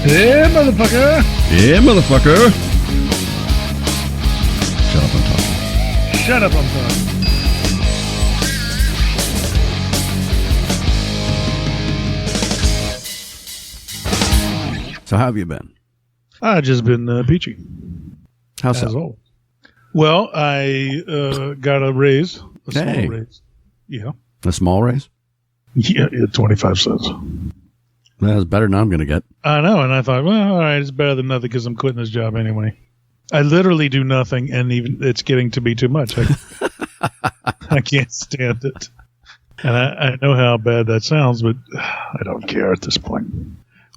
Yeah, motherfucker. Yeah, motherfucker. Shut up, I'm talking. Shut up, I'm talking. So how have you been? I've just been peachy. How's that? Always. Well, I got a raise. A small raise. Yeah. A small raise? Yeah, 25 cents. That's better than I'm going to get. I know, and I thought, well, all right, it's better than nothing because I'm quitting this job anyway. I literally do nothing, and even it's getting to be too much. I can't stand it. And I know how bad that sounds, but I don't care at this point.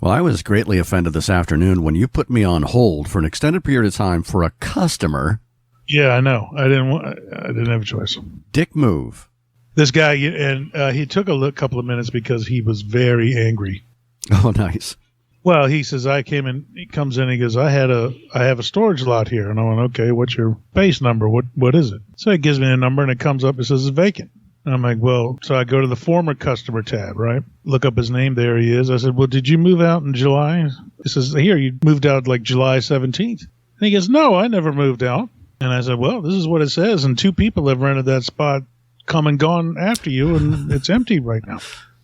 Well, I was greatly offended this afternoon when you put me on hold for an extended period of time for a customer. Yeah, I know. I didn't have a choice. Dick move. This guy, and he took a couple of minutes because he was very angry. Oh, nice. Well, he says, he comes in, he goes, I have a storage lot here. And I went, okay, what's your base number? What is it? So he gives me a number and it comes up, it says it's vacant. And I'm like, well, so I go to the former customer tab, right? Look up his name. There he is. I said, well, did you move out in July? He says, here, you moved out like July 17th. And he goes, no, I never moved out. And I said, well, this is what it says. And 2 people have rented that spot, come and gone after you, and it's empty right now.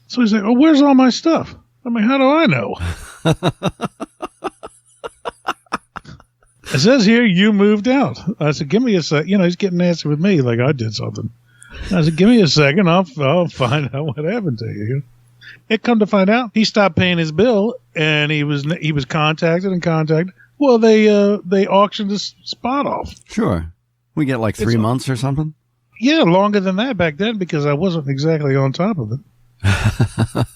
So he's like, oh, where's all my stuff? I mean, how do I know? It says here you moved out. I said, give me a sec. He's getting nasty with me like I did something. I said, give me a second. I'll find out what happened to you. It come to find out, he stopped paying his bill, and he was contacted. Well, they auctioned this spot off. Sure. We get like 3 months or something? Yeah, longer than that back then because I wasn't exactly on top of it.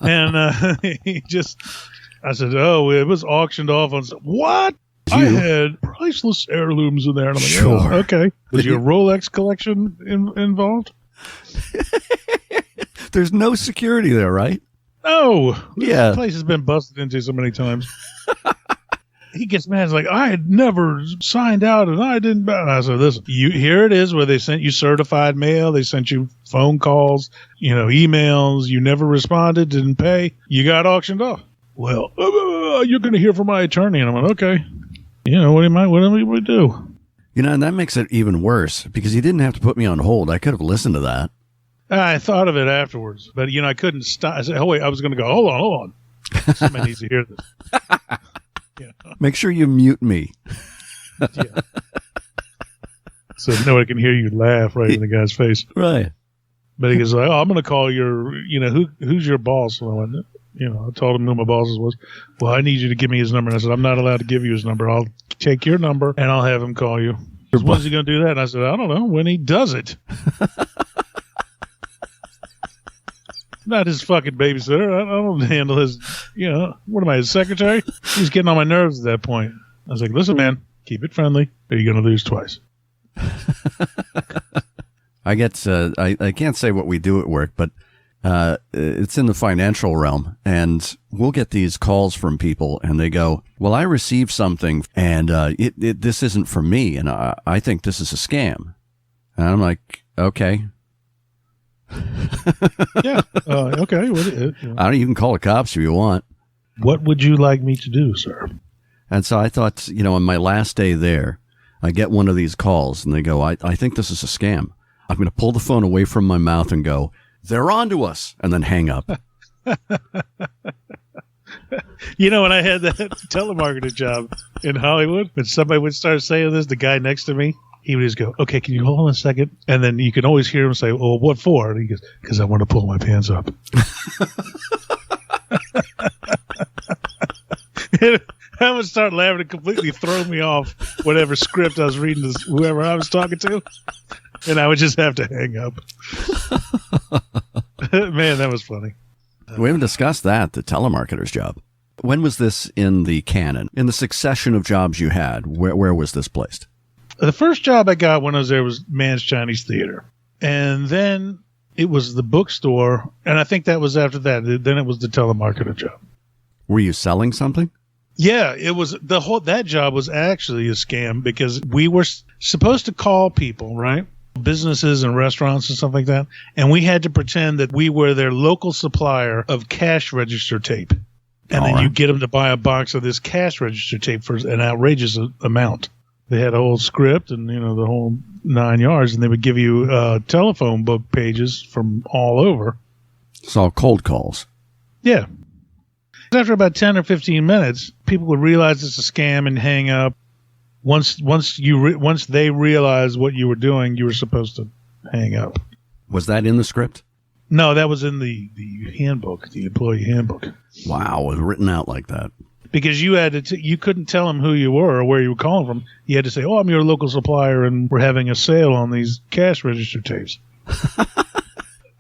And I said, oh, it was auctioned off on, what? I had priceless heirlooms in there. And I'm like, sure. Oh, okay. Was your Rolex collection involved? There's no security there, right? No. Yeah. This place has been busted into so many times. He gets mad. He's like, I had never signed out and I didn't. And I said, listen, here it is where they sent you certified mail. They sent you phone calls, emails. You never responded, didn't pay. You got auctioned off. Well, you're going to hear from my attorney. And I'm like, okay. What do we do? And that makes it even worse because you didn't have to put me on hold. I could have listened to that. I thought of it afterwards, but, I couldn't stop. I said, oh, wait, I was going to go, hold on. Somebody needs to hear this. Make sure you mute me. Yeah. So nobody can hear you laugh right in the guy's face. Right. But he goes like, oh, I'm going to call your, who's your boss? And I went, I told him who my boss was. Well, I need you to give me his number. And I said, I'm not allowed to give you his number. I'll take your number and I'll have him call you. When's he going to do that? And I said, I don't know. When he does it. Not his fucking babysitter. I don't handle his, what am I, his secretary? He's getting on my nerves at that point. I was like, listen, man, keep it friendly or you're going to lose twice. I can't say what we do at work, but it's in the financial realm. And we'll get these calls from people and they go, well, I received something and this isn't for me. And I think this is a scam. And I'm like, okay. Yeah. Okay. You can call the cops if you want. What would you like me to do, sir? And so I thought, on my last day there, I get one of these calls and they go, I think this is a scam. I'm going to pull the phone away from my mouth and go, they're on to us, and then hang up. When I had that telemarketer job in Hollywood, when somebody would start saying this, the guy next to me, he would just go, okay, can you hold on a second? And then you can always hear him say, well, what for? And he goes, because I want to pull my pants up. I would start laughing and completely throw me off whatever script I was reading to whoever I was talking to. And I would just have to hang up. Man, that was funny. We haven't discussed that, the telemarketer's job. When was this in the canon? In the succession of jobs you had, where was this placed? The first job I got when I was there was Man's Chinese Theater. And then it was the bookstore. And I think that was after that. Then it was the telemarketer job. Were you selling something? Yeah, it was that job was actually a scam because we were supposed to call people, right? businesses and restaurants and stuff like that. And we had to pretend that we were their local supplier of cash register tape. And then you get them to buy a box of this cash register tape for an outrageous amount. They had a whole script and, the whole 9 yards, and they would give you telephone book pages from all over. It's all cold calls. Yeah. After about 10 or 15 minutes, people would realize it's a scam and hang up. Once they realized what you were doing, you were supposed to hang up. Was that in the script? No, that was in the handbook, the employee handbook. Wow, it was written out like that. Because you had you couldn't tell them who you were or where you were calling from. You had to say, "Oh, I'm your local supplier, and we're having a sale on these cash register tapes."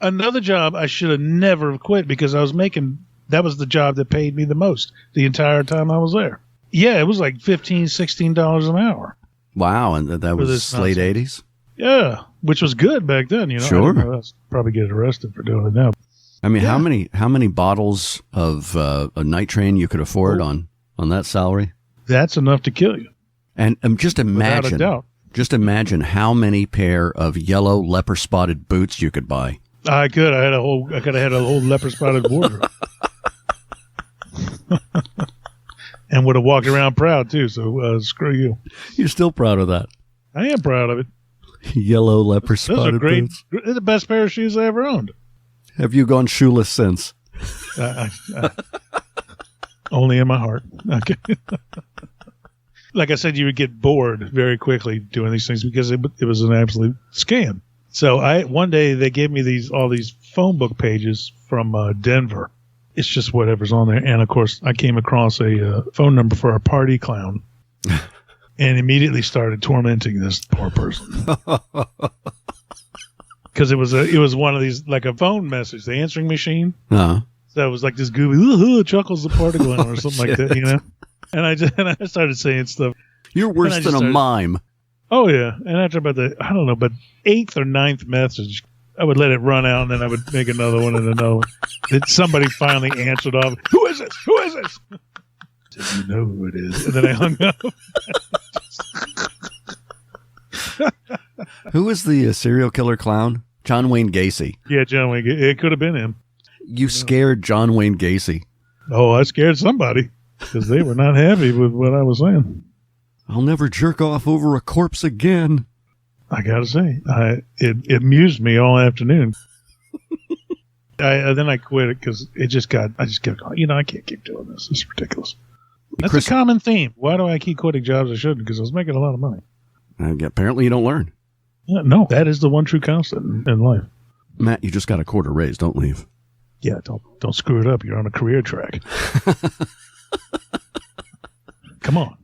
Another job I should have never quit because I was making. That was the job that paid me the most the entire time I was there. Yeah, it was like $15, $16 an hour. Wow, and that was late 80s? Yeah, which was good back then. Sure. I'd probably get arrested for doing it now. I mean, how many bottles of a night train you could afford on that salary? That's enough to kill you. And just imagine, without a doubt. Just imagine how many pair of yellow leper spotted boots you could buy. I could. I could have had a whole leper spotted wardrobe. And would have walked around proud too. So screw you. You're still proud of that? I am proud of it. Yellow leper spotted boots. They're the best pair of shoes I ever owned. Have you gone shoeless since? Only in my heart. Okay. Like I said, you would get bored very quickly doing these things because it was an absolute scam. So one day they gave me all these phone book pages from Denver. It's just whatever's on there. And of course, I came across a phone number for a party clown, and immediately started tormenting this poor person. Because it was one of these, like a phone message, the answering machine. Uh-huh. So it was like this goofy, chuckles the party clown or something like that, And I started saying stuff. You're worse than a mime. Oh yeah, and after about but 8th or 9th message, I would let it run out, and then I would make another one and another one. Then somebody finally answered off. Who is this? Who is this? Did you know who it is? And then I hung up. Who is the serial killer clown? John Wayne Gacy. Yeah, John Wayne. It could have been him. You scared John Wayne Gacy. Oh, I scared somebody because they were not happy with what I was saying. I'll never jerk off over a corpse again. I gotta say, it amused me all afternoon. Then I quit it because I just kept going. I can't keep doing this. It's ridiculous. That's a common theme. Why do I keep quitting jobs I shouldn't? Because I was making a lot of money. Apparently you don't learn. No, that is the one true constant in life. Matt, you just got a quarter raise. Don't leave. Yeah, don't screw it up. You're on a career track. Come on.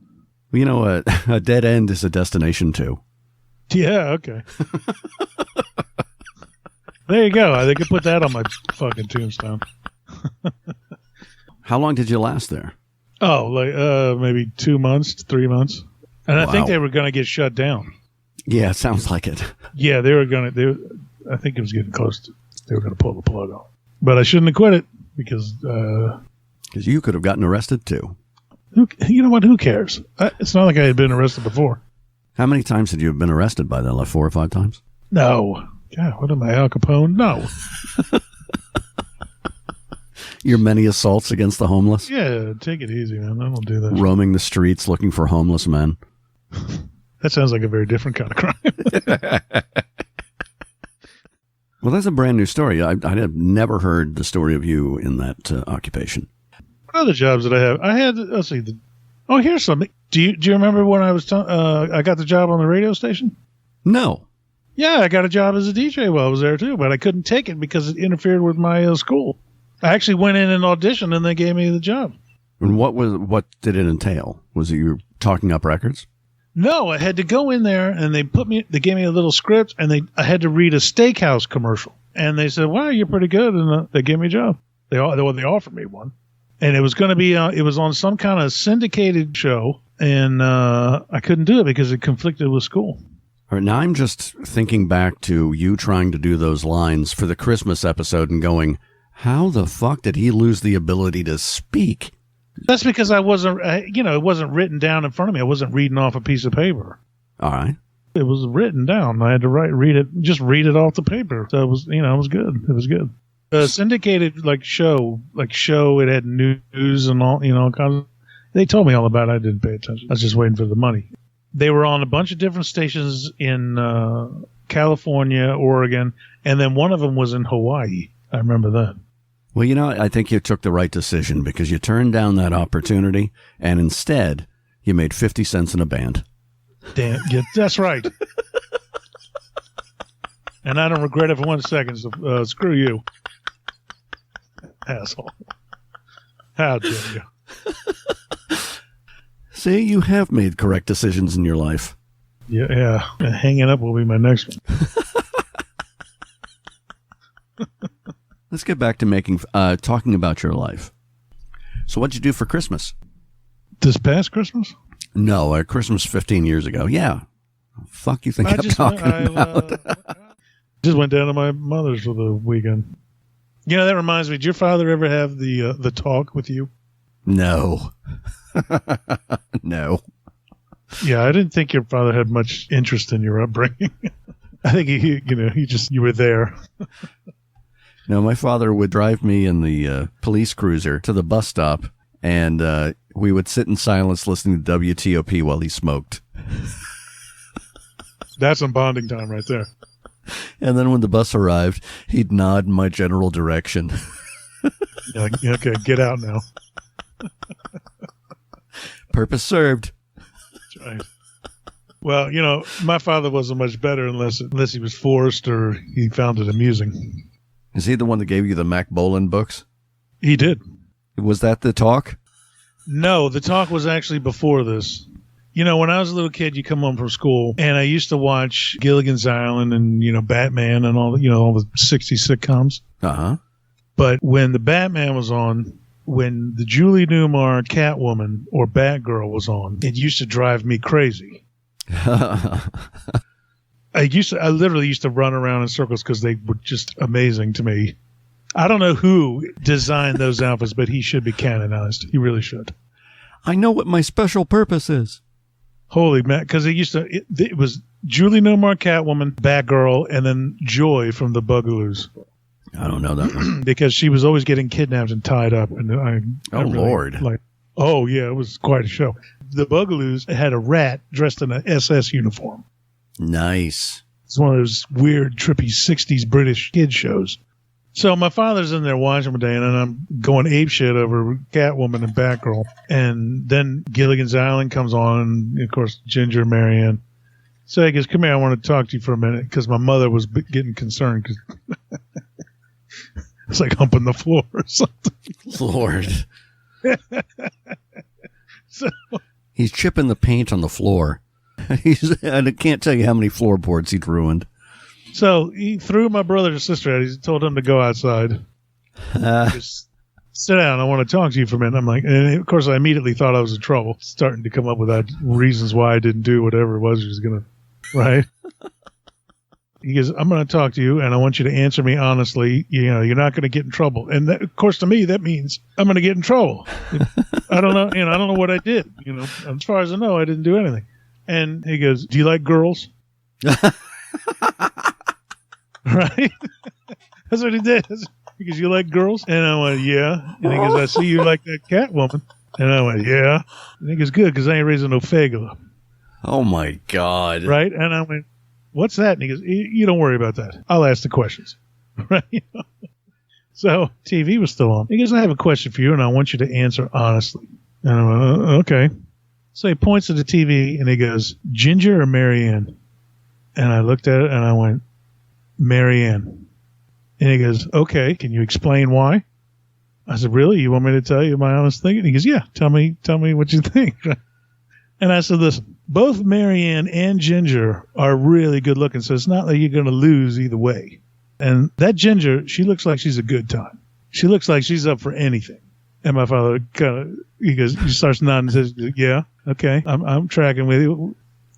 Well, a dead end is a destination too. Yeah, okay. There you go. I could put that on my fucking tombstone. How long did you last there? Oh, like maybe 2 months, 3 months. And I think they were going to get shut down. Yeah, it sounds like it. Yeah, they were going to. I think it was getting close to. They were going to pull the plug off. But I shouldn't have quit it because you could have gotten arrested too. You know what? Who cares? It's not like I had been arrested before. How many times had you been arrested by that? Like 4 or 5 times? No. God, what am I, Al Capone? No. Your many assaults against the homeless? Yeah, take it easy, man. I don't do that. Roaming the streets looking for homeless men. That sounds like a very different kind of crime. Well, that's a brand new story. I have never heard the story of you in that occupation. What other jobs did I have? I had, let's see. Here's something. Do you remember when I got the job on the radio station? No. Yeah, I got a job as a DJ while I was there too, but I couldn't take it because it interfered with my school. I actually went in and auditioned, and they gave me the job. And what did it entail? Was it you talking up records? No, I had to go in there, and they gave me a little script, and I had to read a steakhouse commercial. And they said, "Wow, you're pretty good," and they gave me a job. They offered me one, and it was going to be it was on some kind of syndicated show, and I couldn't do it because it conflicted with school. All right, now I'm just thinking back to you trying to do those lines for the Christmas episode and going, how the fuck did he lose the ability to speak? That's because I wasn't, it wasn't written down in front of me. I wasn't reading off a piece of paper. All right. It was written down. I had to read it off the paper. So it was, it was good. It was good. Syndicated show. It had news and all, they told me all about it. I didn't pay attention. I was just waiting for the money. They were on a bunch of different stations in California, Oregon, and then one of them was in Hawaii. I remember that. Well, I think you took the right decision because you turned down that opportunity, and instead, you made 50 cents in a band. Damn, yeah, that's right. And I don't regret it for 1 second, so screw you. Asshole. How dare you? See, you have made correct decisions in your life. Yeah. Hanging up will be my next one. Let's get back to talking about your life. So what'd you do for Christmas? This past Christmas? No, Christmas 15 years ago. Yeah. Fuck you think I'm talking about? Just went down to my mother's for the weekend. That reminds me, did your father ever have the talk with you? No. No. Yeah, I didn't think your father had much interest in your upbringing. I think you were there. No, my father would drive me in the police cruiser to the bus stop, and we would sit in silence listening to WTOP while he smoked. That's some bonding time right there. And then when the bus arrived, he'd nod in my general direction. Okay, get out now. Purpose served. That's right. Well, my father wasn't much better unless he was forced or he found it amusing. Is he the one that gave you the Mac Bolan books? He did. Was that the talk? No, the talk was actually before this. When I was a little kid, you come home from school, and I used to watch Gilligan's Island and, Batman and all the 60s sitcoms. Uh-huh. But when the Batman was on, when the Julie Newmar Catwoman or Batgirl was on, it used to drive me crazy. I literally used to run around in circles because they were just amazing to me. I don't know who designed those outfits, but he should be canonized. He really should. I know what my special purpose is. Holy man, because it was Julie Newmar Catwoman, Batgirl, and then Joy from the Bugaloos. I don't know that one. Because she was always getting kidnapped and tied up. And Lord. Oh, yeah, it was quite a show. The Bugaloos had a rat dressed in an SS uniform. Nice. It's one of those weird, trippy 60s British kid shows. So my father's in there watching one day, and I'm going apeshit over Catwoman and Batgirl. And then Gilligan's Island comes on, and, of course, Ginger and Marianne. So he goes, come here, I want to talk to you for a minute, because my mother was getting concerned. Cause it's like humping the floor or something. Lord. So he's chipping the paint on the floor. I can't tell you how many floorboards he'd ruined. So he threw my brother and sister out. He told them to go outside. Just sit down. I want to talk to you for a minute. I'm like, and of course, I immediately thought I was in trouble, starting to come up with reasons why I didn't do whatever it was he was going to, right? He goes, I'm going to talk to you, and I want you to answer me honestly. You're not going to get in trouble. And that, of course, to me, that means I'm going to get in trouble. I don't know. I don't know what I did. As far as I know, I didn't do anything. And he goes, do you like girls? Right? That's what he did. Because you like girls? And I went, yeah. And he goes, I see you like that Catwoman. And I went, yeah. And he goes, good, because I ain't raising no fagula. Oh, my God. Right? And I went, what's that? And he goes, you don't worry about that. I'll ask the questions. Right? So TV was still on. He goes, I have a question for you, and I want you to answer honestly. And I went, okay. So he points to the TV, and he goes, Ginger or Marianne? And I looked at it, and I went, Marianne. And he goes, okay, can you explain why? I said, really? You want me to tell you my honest thing? And he goes, yeah, tell me what you think. And I said, listen, both Marianne and Ginger are really good looking, so it's not like you're going to lose either way. And that Ginger, she looks like she's a good time. She looks like she's up for anything. And my father he starts nodding and says, yeah, okay, I'm tracking with you.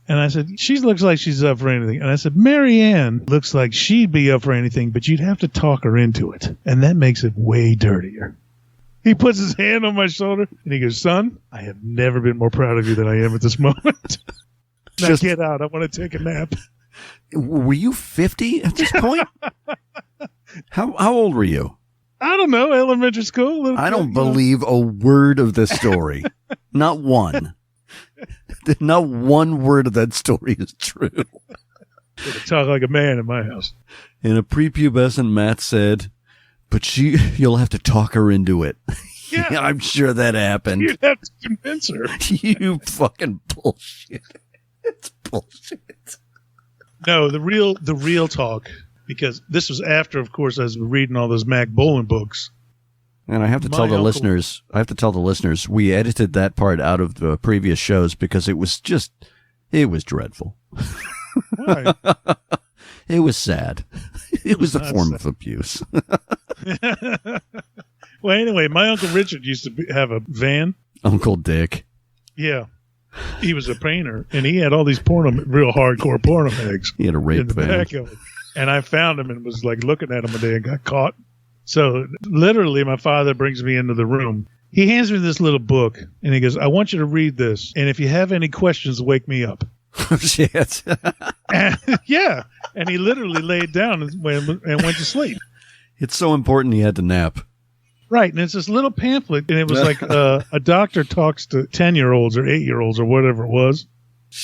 And I said, she looks like she's up for anything. And I said, Marianne looks like she'd be up for anything, but you'd have to talk her into it. And that makes it way dirtier. He puts his hand on my shoulder and he goes, son, I have never been more proud of you than I am at this moment. Now get out. I want to take a nap. Were you 50 at this point? How old were you? I don't know. Elementary school. I don't believe a word of this story. Not one. Not one word of that story is true. Talk like a man in my house. And a prepubescent Matt said, but you'll have to talk her into it. Yeah, I'm sure that happened. You'd have to convince her. You fucking bullshit. It's bullshit. No, the real talk, because this was after, of course, I was reading all those Mac Bolan books. And I have to tell the listeners, we edited that part out of the previous shows because it was dreadful. Why? It was sad. It was a form of abuse. Well, anyway, my Uncle Richard used to have a van. Uncle Dick. Yeah. He was a painter, and he had all these real hardcore porno mags. He had a rape in the van. back of it. And I found him and was like looking at him one day and got caught. So literally, my father brings me into the room. He hands me this little book, and he goes, I want you to read this. And if you have any questions, wake me up. Oh, shit. Yeah. And he literally laid down and went to sleep. It's so important he had to nap. Right. And it's this little pamphlet, and it was like a doctor talks to 10-year-olds or 8-year-olds or whatever it was.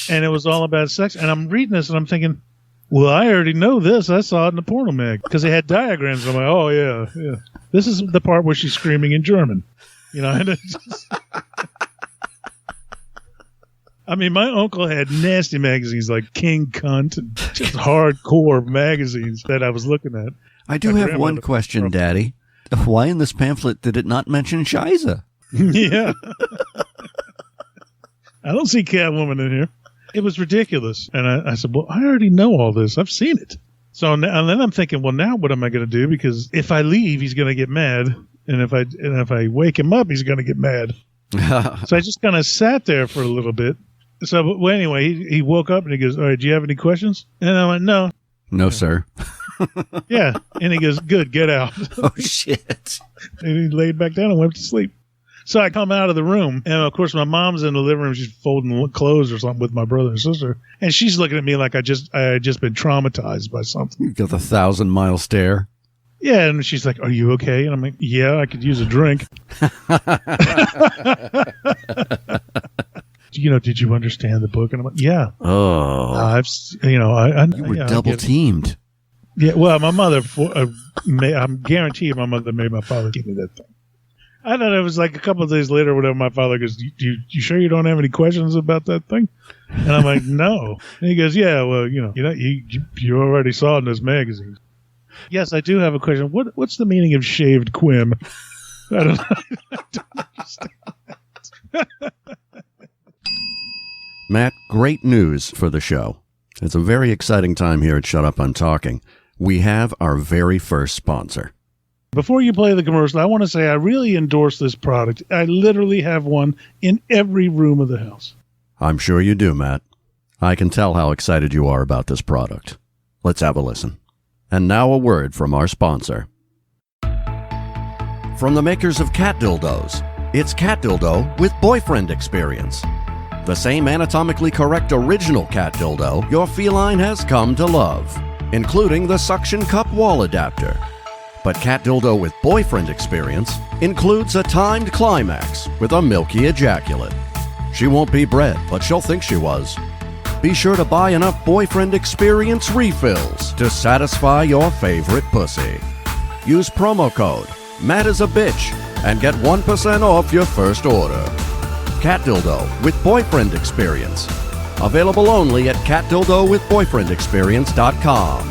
And it was all about sex. And I'm reading this, and I'm thinking, well, I already know this. I saw it in the porno mag because they had diagrams. I'm like, oh, yeah. This is the part where she's screaming in German. You know, and it's just... I mean, my uncle had nasty magazines like King Cunt and just hardcore magazines that I was looking at. I do have one question, Daddy. Why in this pamphlet did it not mention Shiza? Yeah. I don't see Catwoman in here. It was ridiculous. And I said, well, I already know all this. I've seen it. So now, and then I'm thinking, well, now what am I going to do? Because if I leave, he's going to get mad. And if I wake him up, he's going to get mad. So I just kind of sat there for a little bit. So well, anyway, he woke up and he goes, all right, do you have any questions? And I went, no. No, sir. Yeah. And he goes, good, get out. Oh, shit. And he laid back down and went to sleep. So I come out of the room, and of course my mom's in the living room. She's folding clothes or something with my brother and sister, and she's looking at me like I had just been traumatized by something. You got the 1,000-mile stare. Yeah, and she's like, "Are you okay?" And I'm like, "Yeah, I could use a drink." Did you understand the book? And I'm like, "Yeah." Oh, you were double teamed. Yeah, well, my mother, I'm guaranteed my mother made my father give me that thing. I thought it was like a couple of days later, whatever. My father goes, you sure you don't have any questions about that thing? And I'm like, no. And he goes, yeah, well, you already saw it in this magazine. Yes, I do have a question. What's the meaning of shaved quim? I don't understand that. Matt, great news for the show. It's a very exciting time here at Shut Up, I'm Talking. We have our very first sponsor. Before you play the commercial, I want to say I really endorse this product. I literally have one in every room of the house. I'm sure you do, Matt. I can tell how excited you are about this product. Let's have a listen. And now a word from our sponsor. From the makers of cat dildos, it's Cat Dildo with Boyfriend Experience. The same anatomically correct original cat dildo your feline has come to love, including the suction cup wall adapter. But Cat Dildo with Boyfriend Experience includes a timed climax with a milky ejaculate. She won't be bred, but she'll think she was. Be sure to buy enough Boyfriend Experience refills to satisfy your favorite pussy. Use promo code MATTISABITCH and get 1% off your first order. Cat Dildo with Boyfriend Experience. Available only at catdildowithboyfriendexperience.com.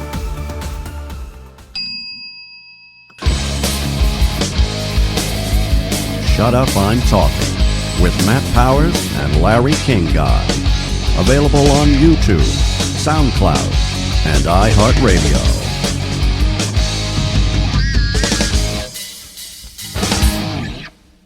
Shut Up, I'm Talking with Matt Powers and Larry King God. Available on YouTube, SoundCloud, and iHeartRadio.